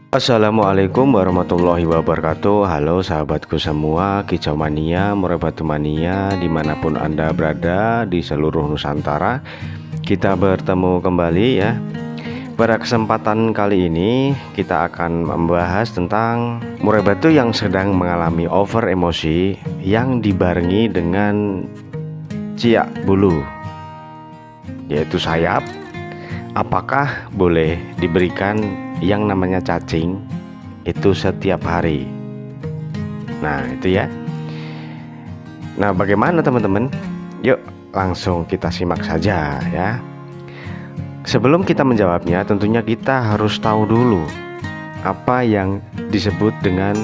Assalamualaikum warahmatullahi wabarakatuh. Halo sahabatku semua, kicau mania, murai batu mania, dimanapun Anda berada di seluruh Nusantara. Kita bertemu kembali ya. Pada kesempatan kali ini kita akan membahas tentang murai batu yang sedang mengalami over emosi yang dibarengi dengan ciak bulu, yaitu sayap. Apakah boleh diberikan yang namanya cacing itu setiap hari? Nah itu ya. Nah bagaimana teman-teman? Yuk langsung kita simak saja ya. Sebelum kita menjawabnya, tentunya kita harus tahu dulu apa yang disebut dengan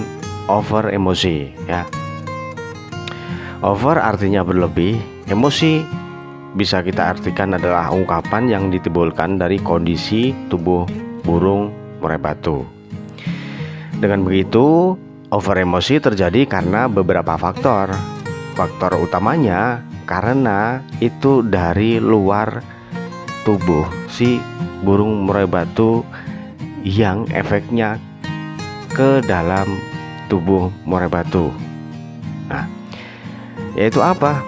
over emosi ya. Over artinya berlebih, emosi bisa kita artikan adalah ungkapan yang ditimbulkan dari kondisi tubuh burung murai batu. Dengan begitu, over emosi terjadi karena beberapa faktor. Faktor utamanya karena itu dari luar tubuh si burung murai batu yang efeknya ke dalam tubuh murai batu. Nah, yaitu apa?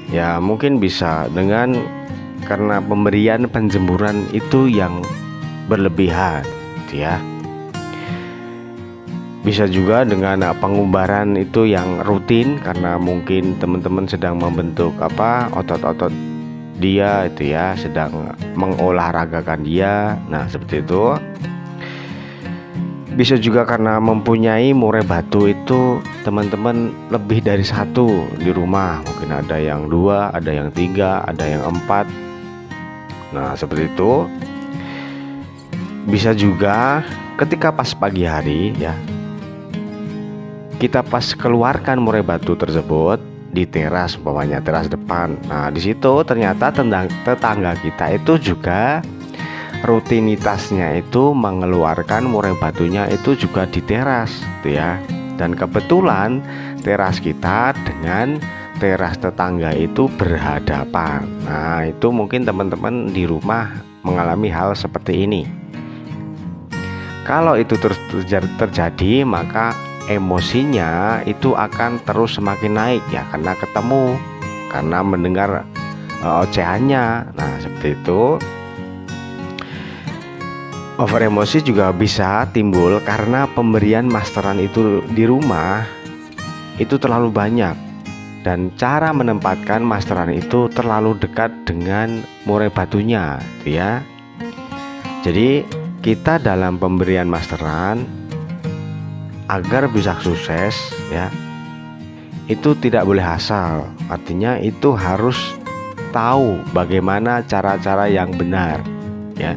Ya mungkin bisa dengan karena pemberian penjemuran itu yang berlebihan ya. Bisa juga dengan pengumbaran itu yang rutin karena mungkin teman-teman sedang membentuk otot-otot dia itu ya, sedang mengolahragakan dia. Nah seperti itu. Bisa juga karena mempunyai murai batu itu teman-teman lebih dari satu di rumah. Mungkin ada yang 2, ada yang 3, ada yang 4. Nah seperti itu. Bisa juga ketika pas pagi hari ya, kita pas keluarkan murai batu tersebut di teras, umpamanya teras depan. Nah di situ ternyata tetangga kita itu juga rutinitasnya itu mengeluarkan murai batunya itu juga di teras gitu ya. Dan kebetulan teras kita dengan teras tetangga itu berhadapan. Nah itu mungkin teman-teman di rumah mengalami hal seperti ini. Kalau itu terus terjadi, maka emosinya itu akan terus semakin naik ya, karena ketemu, karena mendengar ocehannya. Nah seperti itu. Over emosi juga bisa timbul karena pemberian masteran itu di rumah itu terlalu banyak, dan cara menempatkan masteran itu terlalu dekat dengan murai batunya gitu ya. Jadi kita dalam pemberian masteran agar bisa sukses ya, itu tidak boleh asal. Artinya itu harus tahu bagaimana cara-cara yang benar ya.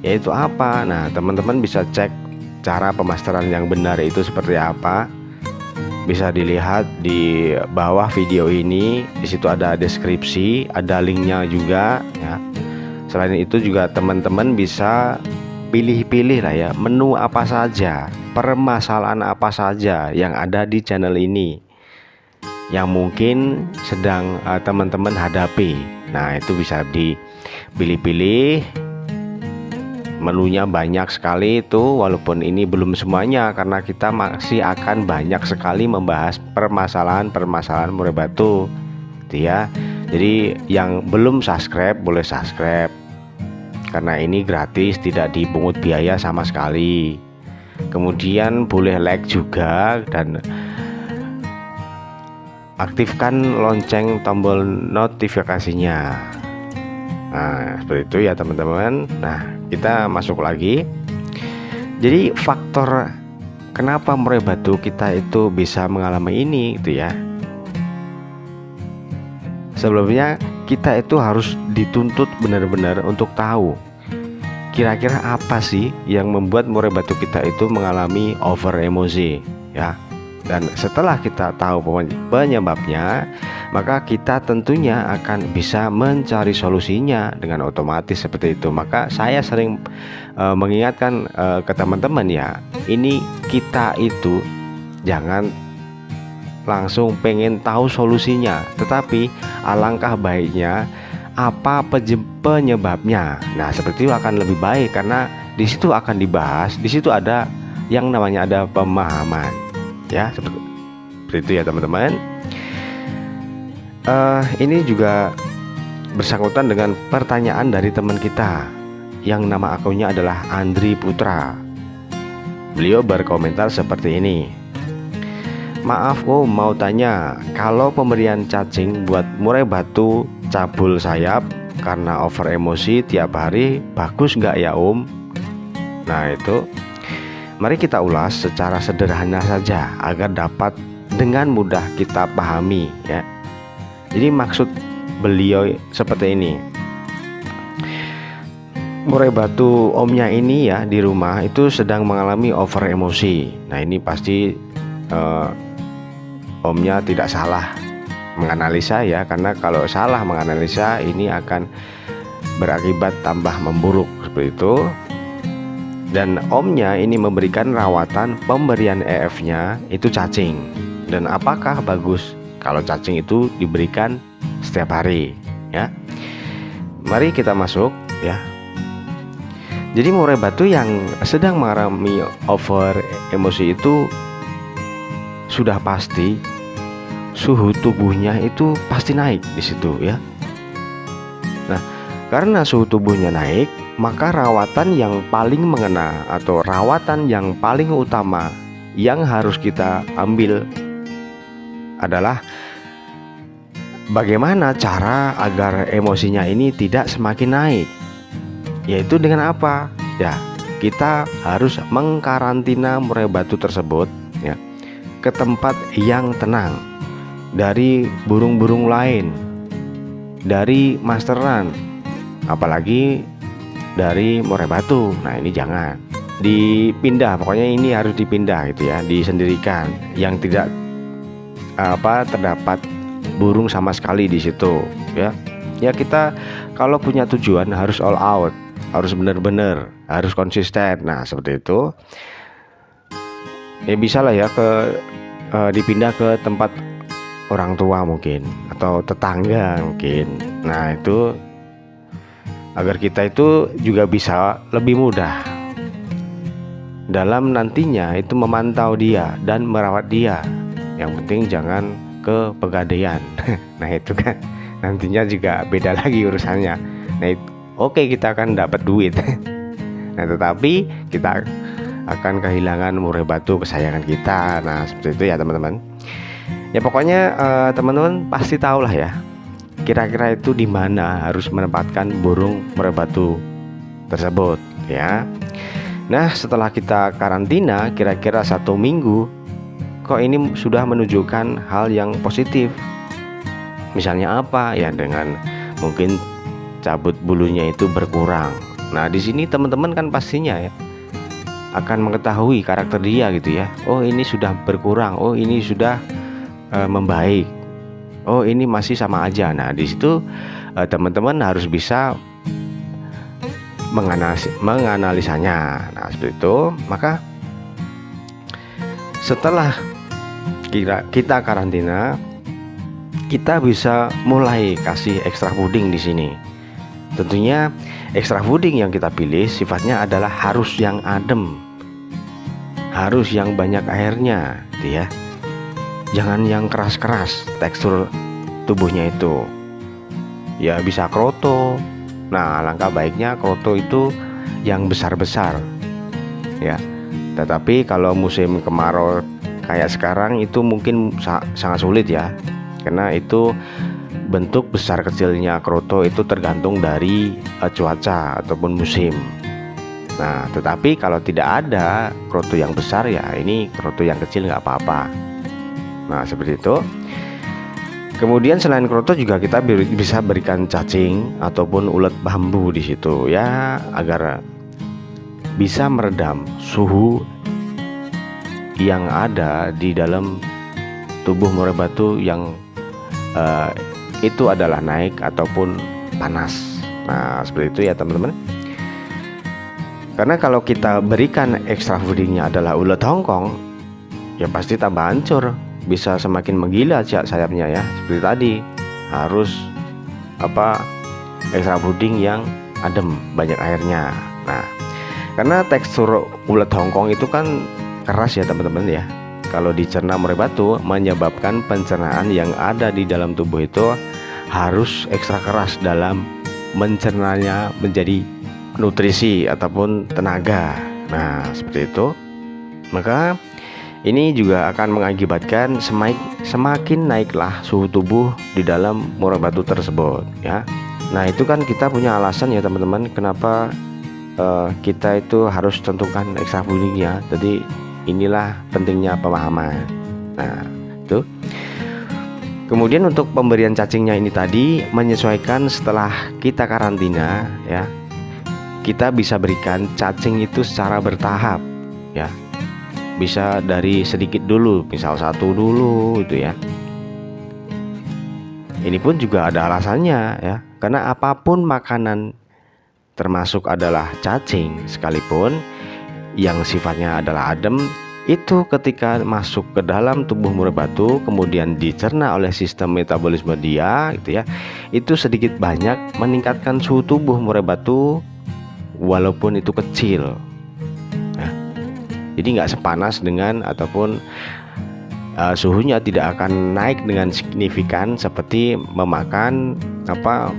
Yaitu apa? Nah, teman-teman bisa cek cara pemasteran yang benar itu seperti apa. Bisa dilihat di bawah video ini. Di situ ada deskripsi, ada linknya juga ya. Selain itu juga teman-teman bisa pilih-pilih lah ya, menu apa saja, permasalahan apa saja yang ada di channel ini yang mungkin sedang teman-teman hadapi. Nah, itu bisa dipilih-pilih. Menunya banyak sekali itu, walaupun ini belum semuanya karena kita masih akan banyak sekali membahas permasalahan murai batu gitu ya. Jadi yang belum subscribe boleh subscribe karena ini gratis, tidak dipungut biaya sama sekali. Kemudian boleh like juga dan aktifkan lonceng tombol notifikasinya. Nah seperti itu ya teman-teman. Nah kita masuk lagi. Jadi faktor kenapa murai batu kita itu bisa mengalami ini gitu ya. Sebelumnya kita itu harus dituntut benar-benar untuk tahu kira-kira apa sih yang membuat murai batu kita itu mengalami over emosi ya. Dan setelah kita tahu penyebabnya, maka kita tentunya akan bisa mencari solusinya dengan otomatis seperti itu. Maka saya sering mengingatkan ke teman-teman ya, ini kita itu jangan langsung pengen tahu solusinya, tetapi alangkah baiknya apa penyebabnya. Nah seperti itu akan lebih baik karena di situ akan dibahas, di situ ada yang namanya ada pemahaman, ya seperti itu ya teman-teman. Ini juga bersangkutan dengan pertanyaan dari teman kita yang nama akunnya adalah Andri Putra. Beliau berkomentar seperti ini. Maaf mau tanya, kalau pemberian cacing buat murai batu cabul sayap karena over emosi tiap hari bagus nggak ya Om? Nah itu, mari kita ulas secara sederhana saja agar dapat dengan mudah kita pahami ya. Jadi maksud beliau seperti ini. Murai batu omnya ini ya di rumah itu sedang mengalami over emosi. Nah ini pasti omnya tidak salah menganalisa ya, karena kalau salah menganalisa ini akan berakibat tambah memburuk seperti itu. Dan omnya ini memberikan rawatan pemberian EF-nya itu cacing. Dan apakah bagus kalau cacing itu diberikan setiap hari ya? Mari kita masuk ya. Jadi murai batu yang sedang mengalami over emosi itu sudah pasti suhu tubuhnya itu pasti naik di situ ya. Nah, karena suhu tubuhnya naik, maka rawatan yang paling mengena atau rawatan yang paling utama yang harus kita ambil adalah bagaimana cara agar emosinya ini tidak semakin naik. Yaitu dengan apa? Ya, kita harus mengkarantina murai batu tersebut ya ke tempat yang tenang dari burung-burung lain, dari masteran, apalagi dari murai batu. Nah ini jangan dipindah, pokoknya ini harus dipindah gitu ya, disendirikan yang tidak terdapat burung sama sekali di situ ya. Ya kita kalau punya tujuan harus all out, harus benar-benar, harus konsisten. Nah seperti itu ya, bisa lah ya dipindah ke tempat orang tua mungkin atau tetangga mungkin. Nah itu agar kita itu juga bisa lebih mudah dalam nantinya itu memantau dia dan merawat dia. Yang penting jangan ke pegadaian. Nah itu kan nantinya juga beda lagi urusannya. Nah oke, kita akan dapat duit. Nah tetapi kita akan kehilangan murai batu kesayangan kita. Nah seperti itu ya teman-teman. Ya pokoknya teman-teman pasti tahu lah ya, kira-kira itu di mana harus menempatkan burung murai batu tersebut ya. Nah setelah kita karantina kira-kira 1 minggu, kok ini sudah menunjukkan hal yang positif. Misalnya apa ya, dengan mungkin cabut bulunya itu berkurang. Nah di sini teman-teman kan pastinya ya akan mengetahui karakter dia gitu ya. Oh ini sudah berkurang, oh ini sudah membaik, oh ini masih sama aja. Nah di situ teman-teman harus bisa menganalisanya. Nah seperti itu. Maka setelah kita karantina, kita bisa mulai kasih ekstra puding di sini. Tentunya ekstra puding yang kita pilih sifatnya adalah harus yang adem, harus yang banyak airnya, gitu ya. Jangan yang keras-keras tekstur tubuhnya itu. Ya bisa kroto. Nah, alangkah baiknya kroto itu yang besar-besar, ya. Tetapi kalau musim kemarau kayak sekarang itu mungkin sangat sulit ya, karena itu bentuk besar kecilnya kroto itu tergantung dari cuaca ataupun musim. Nah tetapi kalau tidak ada kroto yang besar ya ini kroto yang kecil nggak apa-apa. Nah seperti itu. Kemudian selain kroto juga kita bisa berikan cacing ataupun ulet bambu di situ ya, agar bisa meredam suhu yang ada di dalam tubuh murai batu yang itu adalah naik ataupun panas. Nah seperti itu ya teman-teman. Karena kalau kita berikan ekstra foodingnya adalah ulet Hongkong, ya pasti tambah hancur, bisa semakin menggila sayapnya ya. Seperti tadi harus ekstra fooding yang adem, banyak airnya. Nah Karena tekstur ulet Hongkong itu kan keras ya teman-teman ya. Kalau dicerna murai batu menyebabkan pencernaan yang ada di dalam tubuh itu harus ekstra keras dalam mencernanya menjadi nutrisi ataupun tenaga. Nah, seperti itu. Maka ini juga akan mengakibatkan semakin naiklah suhu tubuh di dalam murai batu tersebut ya. Nah, itu kan kita punya alasan ya teman-teman, kenapa kita itu harus tentukan extra foodingnya. Jadi inilah pentingnya pemahaman. Nah, itu. Kemudian untuk pemberian cacingnya ini tadi menyesuaikan setelah kita karantina ya. Kita bisa berikan cacing itu secara bertahap ya. Bisa dari sedikit dulu, misal 1 dulu itu ya. Ini pun juga ada alasannya ya. Karena apapun makanan termasuk adalah cacing sekalipun yang sifatnya adalah adem, itu ketika masuk ke dalam tubuh murai batu kemudian dicerna oleh sistem metabolisme dia gitu ya, itu sedikit banyak meningkatkan suhu tubuh murai batu walaupun itu kecil nah, jadi nggak sepanas dengan ataupun suhunya tidak akan naik dengan signifikan seperti memakan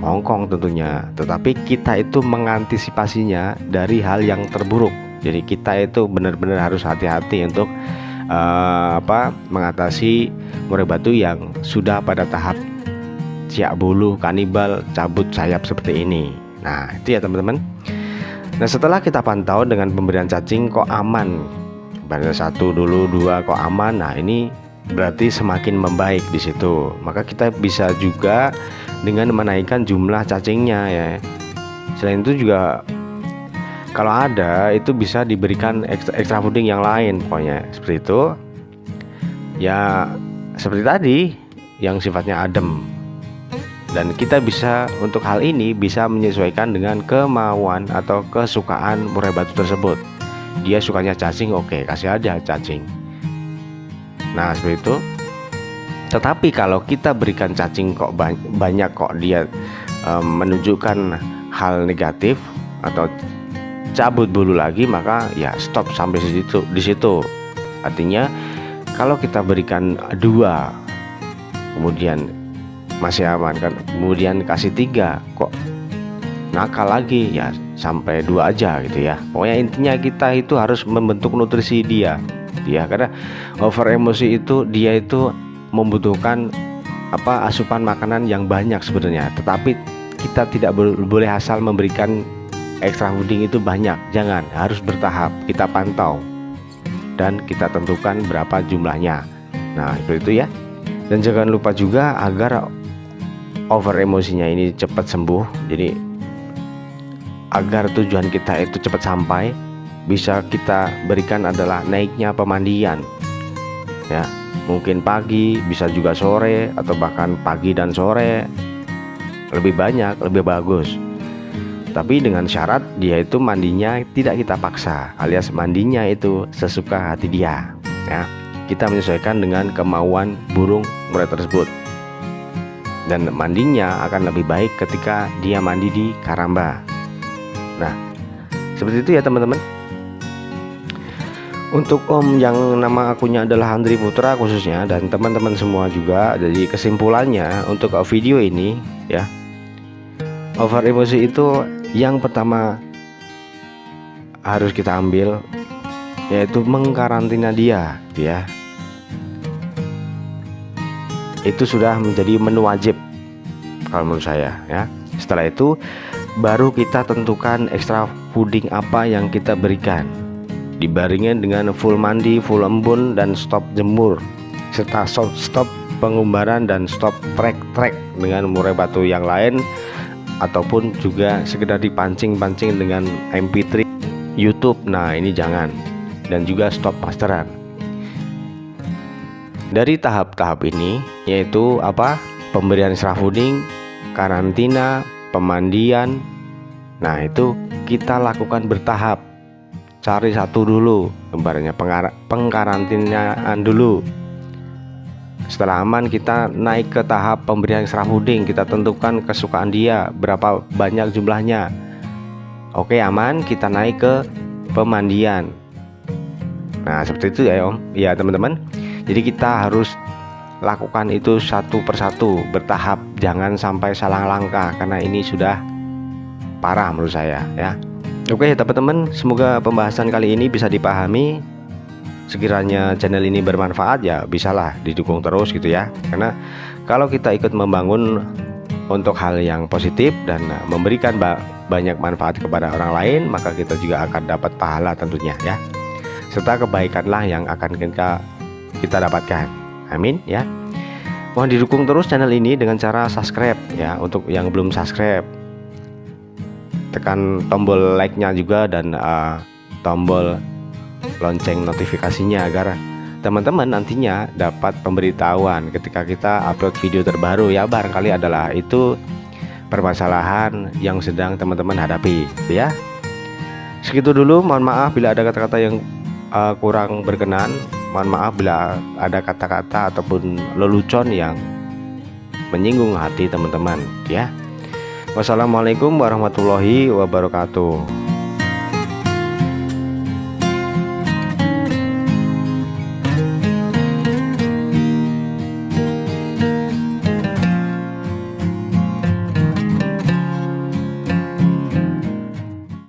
Hongkong tentunya. Tetapi kita itu mengantisipasinya dari hal yang terburuk. Jadi kita itu benar-benar harus hati-hati untuk mengatasi murai batu yang sudah pada tahap siak bulu, kanibal, cabut sayap seperti ini. Nah, itu ya teman-teman. Nah, setelah kita pantau dengan pemberian cacing kok aman, pada 1 dulu, 2 kok aman. Nah, ini berarti semakin membaik di situ. Maka kita bisa juga dengan menaikkan jumlah cacingnya ya. Selain itu juga kalau ada itu bisa diberikan extra fooding yang lain pokoknya seperti itu. Ya seperti tadi yang sifatnya adem. Dan kita bisa untuk hal ini bisa menyesuaikan dengan kemauan atau kesukaan murai batu tersebut. Dia sukanya cacing, oke, kasih aja cacing. Nah, seperti itu. Tetapi kalau kita berikan cacing kok banyak kok dia menunjukkan hal negatif atau cabut bulu lagi, maka ya stop sampai di situ. Artinya kalau kita berikan 2 kemudian masih aman kan, kemudian kasih 3 kok nakal lagi, ya sampai 2 aja gitu ya. Pokoknya intinya kita itu harus membentuk nutrisi dia karena over emosi itu dia itu membutuhkan asupan makanan yang banyak sebenarnya, tetapi kita tidak boleh asal memberikan extra fooding itu banyak. Jangan, harus bertahap, kita pantau dan kita tentukan berapa jumlahnya. Nah, seperti itu ya. Dan jangan lupa juga agar over emosinya ini cepat sembuh. Jadi agar tujuan kita itu cepat sampai, bisa kita berikan adalah naiknya pemandian ya, mungkin pagi, bisa juga sore, atau bahkan pagi dan sore lebih banyak lebih bagus. Tapi dengan syarat dia itu mandinya tidak kita paksa, alias mandinya itu sesuka hati dia ya. Kita menyesuaikan dengan kemauan burung murai tersebut. Dan mandinya akan lebih baik ketika dia mandi di karamba. Nah, seperti itu ya teman-teman. Untuk Om yang nama akunnya adalah Andri Putra khususnya, dan teman-teman semua juga, jadi kesimpulannya untuk video ini ya, over emosi itu yang pertama harus kita ambil yaitu mengkarantina dia ya. Itu sudah menjadi menu wajib kalau menurut saya ya. Setelah itu baru kita tentukan extra fooding apa yang kita berikan, dibaringin dengan full mandi, full embun, dan stop jemur, serta stop pengumbaran dan stop trek dengan murai batu yang lain, ataupun juga sekedar dipancing-pancing dengan MP3 YouTube. Nah, ini jangan. Dan juga stop masteran. Dari tahap-tahap ini yaitu pemberian extra fooding, karantina, pemandian. Nah, itu kita lakukan bertahap. Cari 1 dulu, gambarnya pengkarantinaan dulu. Setelah aman, kita naik ke tahap pemberian extra fooding. Kita tentukan kesukaan dia, berapa banyak jumlahnya. Oke, aman, kita naik ke pemandian. Nah, seperti itu ya Om. Ya teman-teman. Jadi kita harus lakukan itu satu persatu, bertahap, jangan sampai salah langkah karena ini sudah parah menurut saya ya. Oke teman-teman, semoga pembahasan kali ini bisa dipahami. Sekiranya channel ini bermanfaat ya bisalah didukung terus gitu ya. Karena kalau kita ikut membangun untuk hal yang positif dan memberikan banyak manfaat kepada orang lain, maka kita juga akan dapat pahala tentunya ya, serta kebaikanlah yang akan kita dapatkan. Amin ya. Mohon didukung terus channel ini dengan cara subscribe ya. Untuk yang belum subscribe, tekan tombol like-nya juga dan tombol lonceng notifikasinya agar teman-teman nantinya dapat pemberitahuan ketika kita upload video terbaru ya. Barangkali adalah itu permasalahan yang sedang teman-teman hadapi ya. Segitu dulu, mohon maaf bila ada kata-kata yang kurang berkenan. Mohon maaf bila ada kata-kata ataupun lelucon yang menyinggung hati teman-teman ya. Wassalamualaikum warahmatullahi wabarakatuh.